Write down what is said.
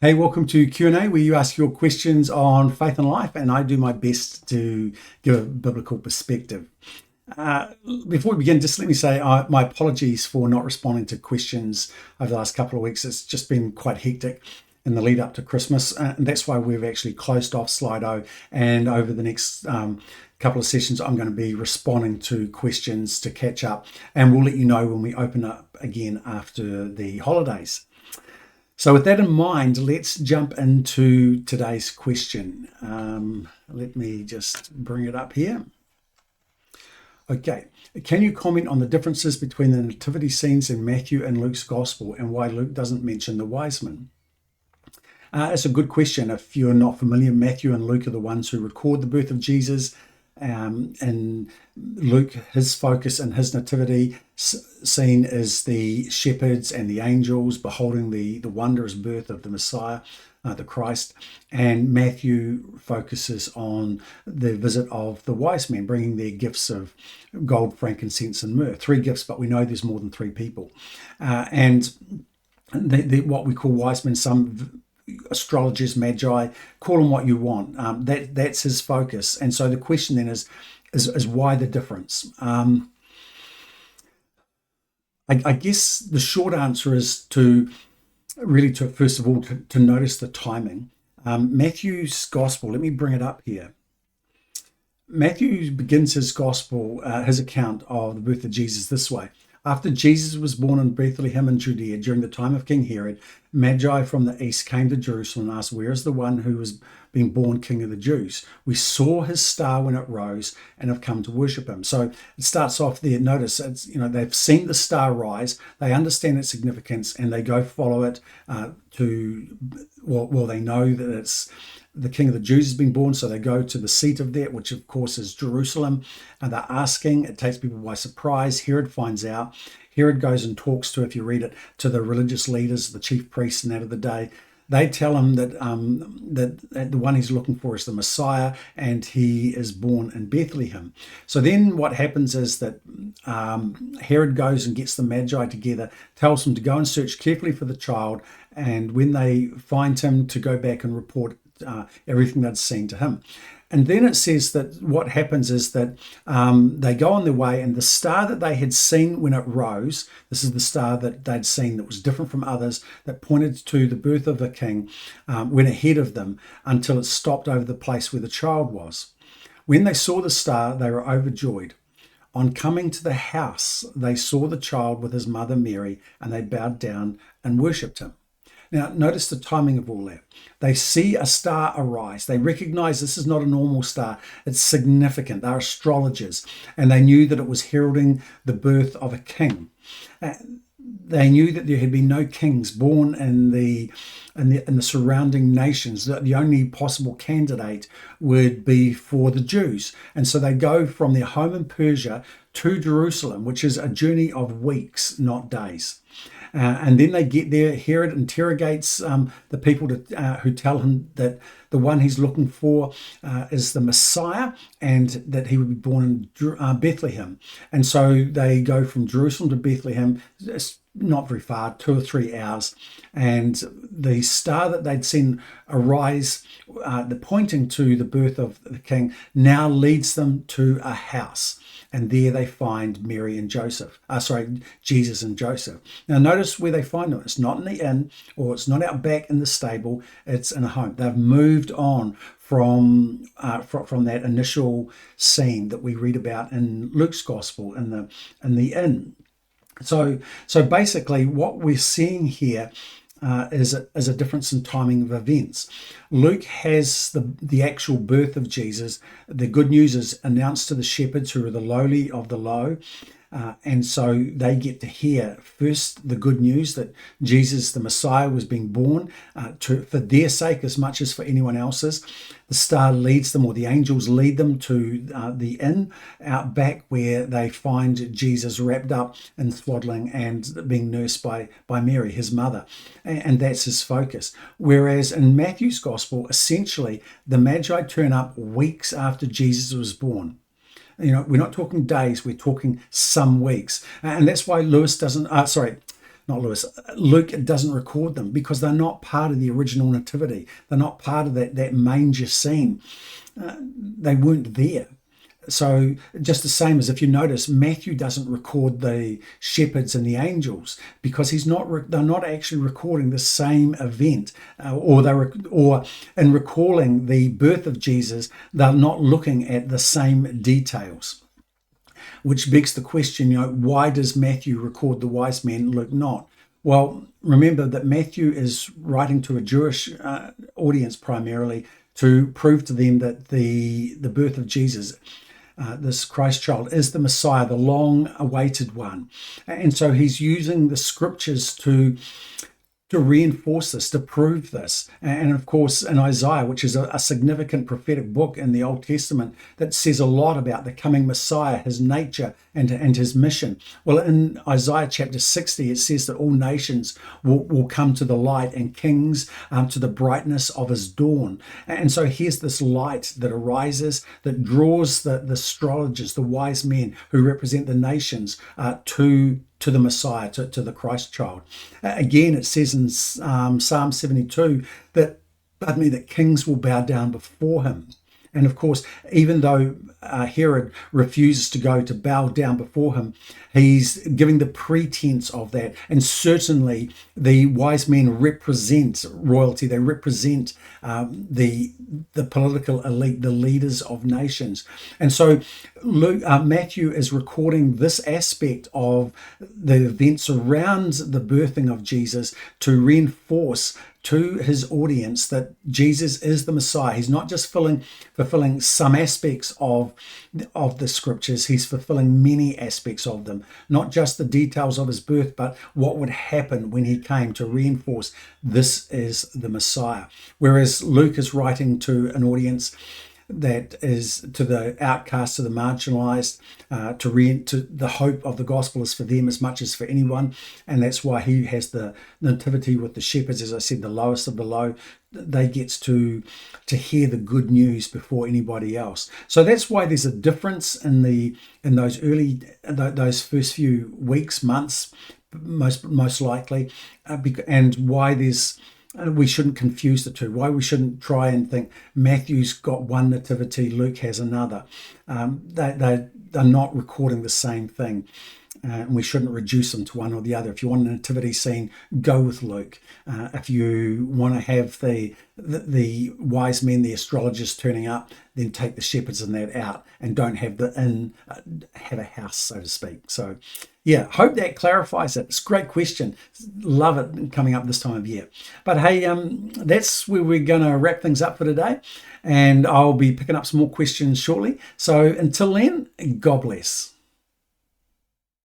Hey, welcome to Q&A, where you ask your questions on faith and life, and I do my best to give a biblical perspective. Before we begin, just let me say my apologies for not responding to questions over the last couple of weeks. It's just been quite hectic in the lead up to Christmas, and that's why we've actually closed off Slido, and over the next couple of sessions I'm going to be responding to questions to catch up, and we'll let you know when we open up again after the holidays. So with that in mind, let's jump into today's question. Let me just bring it up here. Okay, can you comment on the differences between the nativity scenes in Matthew and Luke's gospel, and why Luke doesn't mention the wise men? That's a good question. If you're not familiar, Matthew and Luke are the ones who record the birth of Jesus. And Luke, his focus and his nativity scene is the shepherds and the angels beholding the wondrous birth of the Messiah, the Christ. And Matthew focuses on the visit of the wise men, bringing their gifts of gold, frankincense, and myrrh. 3 gifts, but we know there's more than 3 people. And what we call wise men, some astrologers, magi, call them what you want. That's his focus. And so the question then is why the difference? I guess the short answer is to first of all to notice the timing. Matthew's gospel, let me bring it up here. Matthew begins his gospel, his account of the birth of Jesus this way. After Jesus was born in Bethlehem in Judea during the time of King Herod, Magi from the east came to Jerusalem and asked, "Where is the one who was being born King of the Jews? We saw his star when it rose and have come to worship him." So it starts off there. Notice they've seen the star rise, they understand its significance, and they go follow it they know that it's the King of the Jews has been born, so they go to the seat of that, which of course is Jerusalem, and they're asking. It takes people by surprise. Herod finds out. Herod goes and talks to, if you read it, to the religious leaders, the chief priests and that of the day. They tell him that the one he's looking for is the Messiah, and he is born in Bethlehem. So then what happens is that Herod goes and gets the Magi together, tells them to go and search carefully for the child, and when they find him, to go back and report everything they'd seen to him. And then it says that what happens is that they go on their way, and the star that they had seen when it rose, this is the star that they'd seen that was different from others, that pointed to the birth of the king, went ahead of them until it stopped over the place where the child was. When they saw the star, they were overjoyed. On coming to the house, they saw the child with his mother Mary, and they bowed down and worshipped him. Now, notice the timing of all that. They see a star arise. They recognize this is not a normal star. It's significant. They're astrologers, and they knew that it was heralding the birth of a king. They knew that there had been no kings born in the surrounding nations. That the only possible candidate would be for the Jews. And so they go from their home in Persia to Jerusalem, which is a journey of weeks, not days. And then they get there. Herod interrogates the people who tell him that the one he's looking for is the Messiah, and that he would be born in Bethlehem. And so they go from Jerusalem to Bethlehem. It's not very far, 2 or 3 hours. And the star that they'd seen arise, pointing to the birth of the king, now leads them to a house. And there they find Mary and Jesus and Joseph. Now notice where they find them. It's not in the inn, or it's not out back in the stable. It's in a home. They've moved on from that initial scene that we read about in Luke's gospel in the inn. So basically what we're seeing here is a difference in timing of events. Luke has the actual birth of Jesus. The good news is announced to the shepherds, who are the lowly of the low. And so they get to hear first the good news that Jesus, the Messiah, was being born for their sake as much as for anyone else's. The star leads them, or the angels lead them to the inn out back, where they find Jesus wrapped up in swaddling and being nursed by Mary, his mother. And that's his focus. Whereas in Matthew's gospel, essentially, the Magi turn up weeks after Jesus was born. We're not talking days, we're talking some weeks. And that's why not Lewis, Luke doesn't record them because they're not part of the original nativity. They're not part of that manger scene. They weren't there. So just the same as if you notice, Matthew doesn't record the shepherds and the angels because they're not actually recording the same event, or in recalling the birth of Jesus, they're not looking at the same details. Which begs the question, why does Matthew record the wise men, Luke not? Well, remember that Matthew is writing to a Jewish audience primarily to prove to them that the birth of Jesus, this Christ child, is the Messiah, the long-awaited one. And so he's using the scriptures to reinforce this, to prove this. And of course, in Isaiah, which is a significant prophetic book in the Old Testament that says a lot about the coming Messiah, his nature and his mission. Well, in Isaiah chapter 60, it says that all nations will come to the light, and kings to the brightness of his dawn. And so here's this light that arises, that draws the astrologers, the wise men who represent the nations to the Messiah, to the Christ child. Again, it says in Psalm 72 that kings will bow down before him. And of course, even though Herod refuses to bow down before him, he's giving the pretense of that. And certainly the wise men represent royalty. They represent the political elite, the leaders of nations. And so Matthew is recording this aspect of the events around the birthing of Jesus to reinforce to his audience that Jesus is the Messiah. He's not just fulfilling some aspects of the scriptures, he's fulfilling many aspects of them. Not just the details of his birth, but what would happen when he came, to reinforce this is the Messiah. Whereas Luke is writing to an audience that is to the outcast, to the marginalized, to the hope of the gospel is for them as much as for anyone. And that's why he has the nativity with the shepherds, as I said, the lowest of the low. They get to hear the good news before anybody else. So that's why there's a difference in those first few weeks, months, most likely, and why we shouldn't confuse the two, why we shouldn't try and think Matthew's got one nativity, Luke has another. They're not recording the same thing. And we shouldn't reduce them to one or the other. If you want a nativity scene, go with Luke. If you want to have the wise men, the astrologers turning up, then take the shepherds and that out, and don't have have a house, so to speak. So, yeah, hope that clarifies it. It's a great question. Love it coming up this time of year. But hey, that's where we're going to wrap things up for today. And I'll be picking up some more questions shortly. So until then, God bless.